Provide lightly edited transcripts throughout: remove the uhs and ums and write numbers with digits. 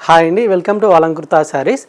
Hi అండి, welcome to Alankrita saris.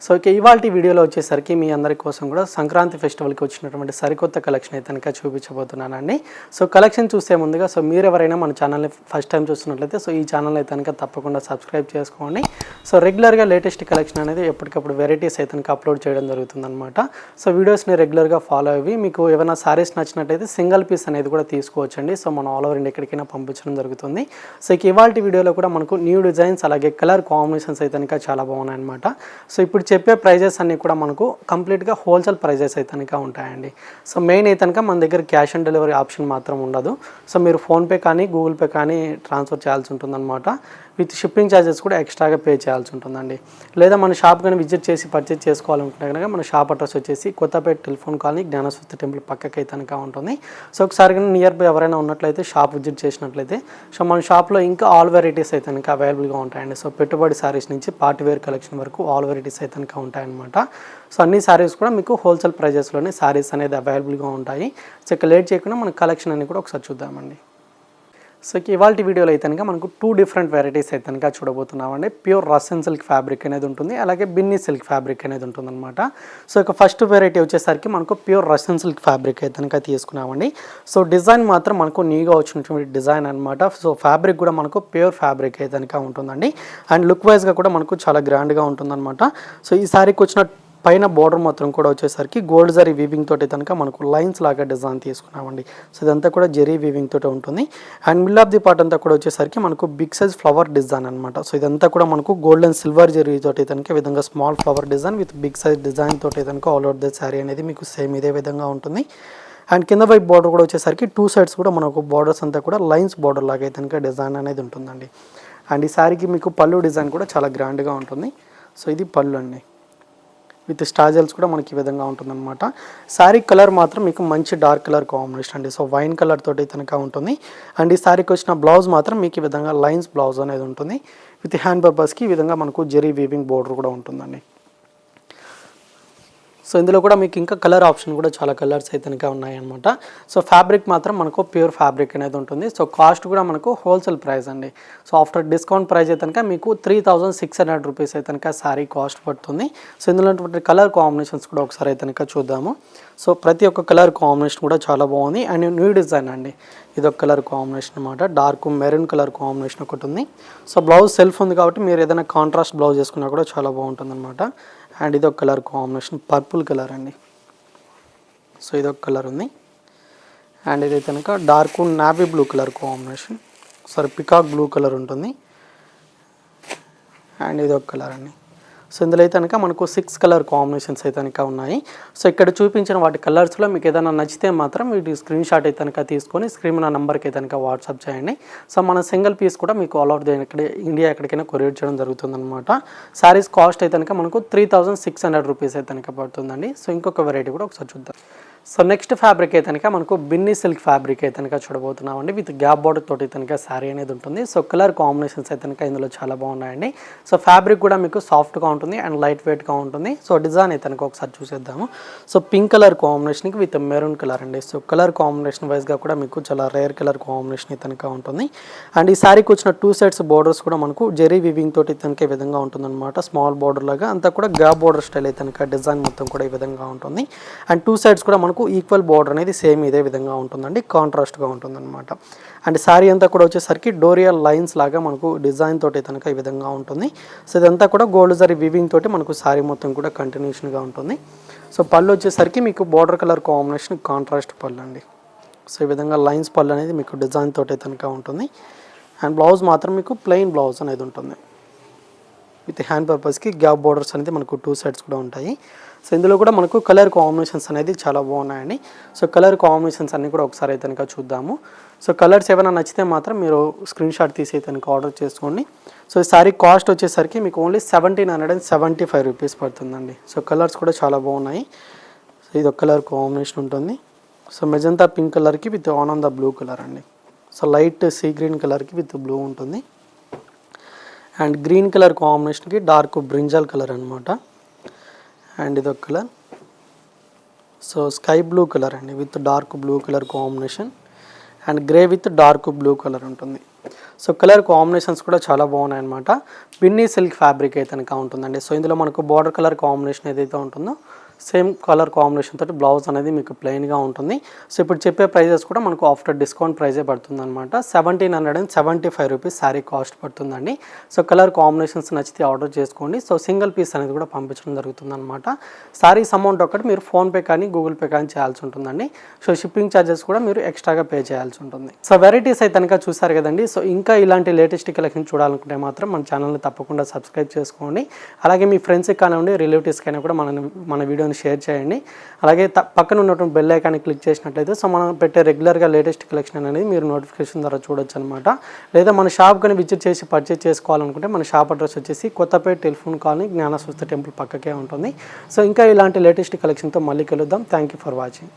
So ఇవాళ వీడియోలో వచ్చేసరికి మీ అందరి కోసం కూడా సంక్రాంతి ఫెస్టివల్కి వచ్చినటువంటి సరికొత్త కలెక్షన్ అయితే కనుక చూపించబోతున్నానండి. సో కలెక్షన్ చూసే ముందుగా మీరు ఎవరైనా మన ఛానల్ని ఫస్ట్ టైం చూస్తున్నట్లయితే ఈ ఛానల్ అయితే కనుక తప్పకుండా సబ్స్క్రైబ్ చేసుకోండి. సో రెగ్యులర్గా లేటెస్ట్ కలెక్షన్ అనేది ఎప్పటికప్పుడు వెరైటీస్ అయితే కనుక అప్లోడ్ చేయడం జరుగుతుందన్నమాట. సో వీడియోస్ని రెగ్యులర్గా ఫాలో అయ్యి మీకు ఏమైనా సారీస్ నచ్చినట్టయితే సింగిల్ పీస్ అనేది కూడా తీసుకోవచ్చండి. సో మనం ఆల్ ఓవర్ ఇండియా ఎక్కడికైనా పంపించడం జరుగుతుంది. సో ఇవాళ వీడియోలో కూడా మనకు న్యూ డిజైన్స్ అలాగే కలర్ కాంబినేషన్స్ అయితే కనుక చాలా బాగున్నాయి అనమాట. సో ఇప్పుడు చెప్పే ప్రైజెస్ అన్నీ కూడా మనకు కంప్లీట్గా హోల్సేల్ ప్రైజెస్ అయితే కనుక ఉంటాయండి. సో మెయిన్ అయితే కనుక మన దగ్గర క్యాష్ ఆన్ డెలివరీ ఆప్షన్ మాత్రం ఉండదు. సో మీరు ఫోన్పే కానీ గూగుల్ పే కానీ ట్రాన్స్ఫర్ చేయాల్సి ఉంటుందన్నమాట. విత్ షిప్పింగ్ ఛార్జెస్ కూడా ఎక్స్ట్రాగా పే చేయాల్సి ఉంటుందండి. లేదా మన షాప్ కానీ విజిట్ చేసి పర్చేజ్ చేసుకోవాలనుకుంటే కనుక మన షాప్ అడ్రస్ వచ్చేసి కొత్తపేట టెలిఫోన్ కాలనీ జ్ఞానస్వస్తి టెంపుల్ పక్కకి అయితే కనుక ఉంటుంది. సో ఒకసారి కానీ నియర్ బై ఎవరైనా ఉన్నట్లయితే షాప్ విజిట్ చేసినట్లయితే సో మన షాప్లో ఇంకా ఆల్ వెరైటీస్ అయితే కనుక అవైలబుల్గా ఉంటాయండి. సో పెట్టుబడి సారీస్ నుంచి పార్టీ వేర్ కలెక్షన్ వరకు ఆల్ వెరైటీస్ అయితే కనుక ఉంటాయన్నమాట. సో అన్ని సారీస్ కూడా మీకు హోల్సేల్ ప్రైజెస్లోనే సారీస్ అనేది అవైలబుల్గా ఉంటాయి. సో ఇక లేట్ చేయకుండా మన కలెక్షన్ అన్ని కూడా ఒకసారి చూద్దామండి. సో ఇవాళ వీడియోలో అయితే కనుక మనకు 2 డిఫరెంట్ వెరైటీస్ అయితే కనుక చూడబోతున్నామండి. ప్యూర్ రసన్ సిల్క్ ఫ్యాబ్రిక్ అనేది ఉంటుంది, అలాగే బిన్నీ సిల్క్ ఫ్యాబ్రిక్ అనేది ఉంటుంది అనమాట. సో ఇక ఫస్ట్ వెరైటీ వచ్చేసరికి మనకు ప్యూర్ రసన్ సిల్క్ ఫ్యాబ్రిక్ అయితే కనుక తీసుకున్నామండి. సో డిజైన్ మాత్రం మనకు న్యూగా వచ్చినటువంటి డిజైన్ అనమాట. సో ఫ్యాబ్రిక్ కూడా మనకు ప్యూర్ ఫ్యాబ్రిక్ అయితే కనుక ఉంటుందండి. అండ్ లుక్ వైజ్గా కూడా మనకు చాలా గ్రాండ్గా ఉంటుందన్నమాట. సో ఈ సారీకి వచ్చిన పైన బోర్డర్ మాత్రం కూడా వచ్చేసరికి గోల్డ్ జరీ వీవింగ్ తోటి కనుక మనకు లైన్స్ లాగా డిజైన్ తీసుకున్నామండి. సో ఇదంతా కూడా జరీ వీవింగ్ తోటి ఉంటుంది. And middle of the part అంతా కూడా వచ్చేసరికి మనకు బిగ్ సైజ్ ఫ్లవర్ డిజైన్ అనమాట. సో ఇదంతా కూడా మనకు గోల్డ్ అండ్ సిల్వర్ జరీ తోటి కనుక ఈ విధంగా small flower design with big size design తోటి కనుక ఆల్ ఓవర్ ద శారీ అనేది మీకు సేమ్ ఇదే విధంగా ఉంటుంది. అండ్ కింద వైపు బార్డర్ కూడా వచ్చేసరికి 2 సైడ్స్ కూడా మనకు బార్డర్స్ అంతా కూడా లైన్స్ బార్డర్ లాగా అయితే కనుక డిజైన్ అనేది ఉంటుందండి. అండ్ ఈ శారీకి మీకు పళ్ళు డిజైన్ కూడా చాలా గ్రాండ్గా ఉంటుంది. సో ఇది పళ్ళు అండి, విత్ స్టాజల్స్ కూడా మనకి ఈ విధంగా ఉంటుందన్నమాట. శారీ కలర్ మాత్రం మీకు మంచి డార్క్ కలర్ కాంబినేషన్ అండి. సో వైన్ కలర్ తోటి కనుక ఉంటుంది. అండ్ ఈ శారీకి వచ్చిన బ్లౌజ్ మాత్రం మీకు ఈ విధంగా లైన్స్ బ్లౌజ్ అనేది ఉంటుంది. విత్ హ్యాండ్ పర్పస్కి ఈ విధంగా మనకు జెరీ వీవింగ్ బోర్డర్ కూడా ఉంటుందండి. సో ఇందులో కూడా మీకు ఇంకా కలర్ ఆప్షన్ కూడా చాలా కలర్స్ అయితే కనుక ఉన్నాయన్నమాట. సో ఫ్యాబ్రిక్ మాత్రం మనకు ప్యూర్ ఫ్యాబ్రిక్ అనేది ఉంటుంది. సో కాస్ట్ కూడా మనకు హోల్సేల్ ప్రైస్ అండి. సో ఆఫ్టర్ డిస్కౌంట్ ప్రైస్ అయితే కనుక మీకు 3600 రూపీస్ అయితే కనుక శారీ కాస్ట్ పడుతుంది. సో ఇందులో కలర్ కాంబినేషన్స్ కూడా ఒకసారి అయితే కనుక చూద్దాము. సో ప్రతి ఒక్క కలర్ కాంబినేషన్ కూడా చాలా బాగుంది. అండ్ న్యూ డిజైన్ అండి, ఇది ఒక కలర్ కాంబినేషన్ అనమాట. డార్క్ మెరూన్ కలర్ కాంబినేషన్ ఒకటి ఉంది. సో బ్లౌజ్ సెల్ఫ్ ఉంది కాబట్టి మీరు ఏదైనా కాంట్రాస్ట్ బ్లౌజ్ చేసుకున్నా కూడా చాలా బాగుంటుంది అనమాట. అండ్ ఇది ఒక కలర్ కాంబినేషన్ పర్పుల్ కలర్ అండి. సో ఇది ఒక కలర్ ఉంది. అండ్ ఇది కనుక dark navy blue colour combination, peacock blue colour ఉంటుంది. అండ్ ఇది ఒక కలర్ అండి. సో ఇందులో అయితే కనుక మనకు 6 కలర్ కాంబినేషన్స్ అయితే కనుక ఉన్నాయి. సో ఇక్కడ చూపించిన వాటి కలర్స్లో మీకు ఏదైనా నచ్చితే మాత్రం వీటి స్క్రీన్ షాట్ అయితే కనుక తీసుకొని స్క్రీన్ నా నెంబర్కి అయితే కనుక వాట్సాప్ చేయండి. సో మన సింగిల్ పీస్ కూడా మీకు ఆల్ ఓవర్ ఇండియా ఎక్కడికైనా కొరియర్ చేయడం జరుగుతుందన్నమాట. శారీస్ కాస్ట్ అయితే కనుక మనకు 3600 రూపీస్ అయితే కనుక పడుతుందండి. సో ఇంకొక వెరైటీ కూడా ఒకసారి చూద్దాం. సో నెక్స్ట్ ఫ్యాబ్రిక్ అయితే కనుక మనకు బిన్నీ సిల్క్ ఫ్యాబ్రిక్ అయితే కనుక చూడబోతున్నామండి. విత్ గ్యాప్ బోర్డర్ తోటి కనుక శారీ అనేది ఉంటుంది. సో కలర్ కాంబినేషన్స్ అయితే కనుక ఇందులో చాలా బాగున్నాయండి. సో ఫ్యాబ్రిక్ కూడా మీకు సాఫ్ట్గా ఉంటుంది అండ్ లైట్ వెయిట్గా ఉంటుంది. సో డిజైన్ అయితే కనుక ఒకసారి చూసేద్దాము. సో పింక్ కలర్ కాంబినేషన్కి విత్ మెరూన్ కలర్ అండి. సో కలర్ కాంబినేషన్ వైజ్గా కూడా మీకు చాలా రేర్ కలర్ కాంబినేషన్ అయితే కనుక ఉంటుంది. అండ్ ఈ శారీకి వచ్చిన 2 సైడ్స్ బోర్డర్స్ కూడా మనకు జెరీ వీవింగ్ తోటి కనుక ఈ విధంగా ఉంటుందన్నమాట. స్మాల్ బోర్డర్ లాగా అంతా కూడా గ్యాప్ బోర్డర్ స్టైల్ అయితే కనుక డిజైన్ మొత్తం కూడా ఈ విధంగా ఉంటుంది. అండ్ 2 సైడ్స్ కూడా మనకు ఈక్వల్ బోర్డర్ అనేది సేమ్ ఇదే విధంగా ఉంటుందండి, కాంట్రాస్ట్గా ఉంటుందన్నమాట. అండ్ శారీ అంతా కూడా వచ్చేసరికి డోరియల్ లైన్స్ లాగా మనకు డిజైన్ తోటి కనుక ఈ విధంగా ఉంటుంది. సో ఇదంతా కూడా గోల్డ్ జరీ వీవింగ్ తోటి మనకు శారీ మొత్తం కూడా కంటిన్యూషన్గా ఉంటుంది. సో పళ్ళు వచ్చేసరికి మీకు బోర్డర్ కలర్ కాంబినేషన్ కాంట్రాస్ట్ పళ్ళు అండి. సో ఈ విధంగా లైన్స్ పళ్ళు అనేది మీకు డిజైన్ తోటి కనుక ఉంటుంది. అండ్ బ్లౌజ్ మాత్రం మీకు ప్లెయిన్ బ్లౌజ్ అనేది ఉంటుంది. విత్ హ్యాండ్ పర్పస్కి గ్యాప్ బోర్డర్స్ అనేది మనకు 2 సైడ్స్ కూడా ఉంటాయి. సో ఇందులో కూడా మనకు కలర్ కాంబినేషన్స్ అనేది చాలా బాగున్నాయండి. సో కలర్ కాంబినేషన్స్ అన్నీ కూడా ఒకసారి అయితే కనుక చూద్దాము. సో కలర్స్ ఏమైనా నచ్చితే మాత్రం మీరు స్క్రీన్ షాట్ తీసి అయితే కనుక ఆర్డర్ చేసుకోండి. సో ఈ సారీ కాస్ట్ వచ్చేసరికి మీకు ఓన్లీ 1775 రూపీస్ పడుతుందండి. సో కలర్స్ కూడా చాలా బాగున్నాయి. సో ఇది ఒక కలర్ కాంబినేషన్ ఉంటుంది. సో మెజంతా పింక్ కలర్కి విత్ ఆనంద బ్లూ కలర్ అండి. సో లైట్ సీ గ్రీన్ కలర్కి విత్ బ్లూ ఉంటుంది. అండ్ గ్రీన్ కలర్ కాంబినేషన్కి డార్క్ బ్రింజల్ కలర్ అనమాట. అండ్ ఇదొక కలర్. సో స్కై బ్లూ కలర్ అండి with dark blue colour combination and grey with dark blue colour ఉంటుంది. సో కలర్ కాంబినేషన్స్ కూడా చాలా బాగున్నాయి అనమాట. పిన్నీ సిల్క్ ఫ్యాబ్రిక్ అయితే కనుక ఉంటుందండి. సో ఇందులో మనకు బార్డర్ కలర్ కాంబినేషన్ ఏదైతే ఉంటుందో సేమ్ కలర్ కాంబినేషన్ తోటి బ్లౌజ్ అనేది మీకు ప్లెయిన్గా ఉంటుంది. సో ఇప్పుడు చెప్పే ప్రైజెస్ కూడా మనకు ఆఫ్టర్ డిస్కౌంట్ ప్రైజే పడుతుంది అనమాట. 1775 రూపీస్ శారీ కాస్ట్ పడుతుందండి. సో కలర్ కాంబినేషన్స్ నచ్చితే ఆర్డర్ చేసుకోండి. సో సింగిల్ పీస్ అనేది కూడా పంపించడం జరుగుతుంది అనమాట. శారీస్ అమౌంట్ ఒకటి మీరు ఫోన్పే కానీ గూగుల్ పే కానీ చేయాల్సి ఉంటుందండి. సో షిప్పింగ్ ఛార్జెస్ కూడా మీరు ఎక్స్ట్రాగా పే చేయాల్సి ఉంటుంది. సో వెరైటీస్ అయితే కనుక చూసారు కదండి. సో ఇంకా ఇలాంటి లేటెస్ట్ కలెక్షన్ చూడాలనుకుంటే మాత్రం మన ఛానల్ని తప్పకుండా సబ్స్క్రైబ్ చేసుకోండి. అలాగే మీ ఫ్రెండ్స్కి కానివ్వండి రిలేటివ్స్కి అయినా కూడా మన వీడియోని షేర్ చేయండి. అలాగే పక్కన ఉన్నటువంటి బెల్ ఐకాన్ని క్లిక్ చేసినట్లయితే సో మనం పెట్టే రెగ్యులర్గా లేటెస్ట్ కలెక్షన్ అనేది మీరు నోటిఫికేషన్ ద్వారా చూడొచ్చు అనమాట. లేదా మన షాప్ కానీ విజిట్ చేసి పర్చేజ్ చేసుకోవాలనుకుంటే మన షాప్ అడ్రస్ వచ్చేసి కొత్తపేట టెలిఫోన్ కాలనీ జ్ఞానస్వస్తి టెంపుల్ పక్కకే ఉంటుంది. సో ఇంకా ఇలాంటి లేటెస్ట్ కలెక్షన్తో మళ్ళీ కలుద్దాం. Thank you for watching.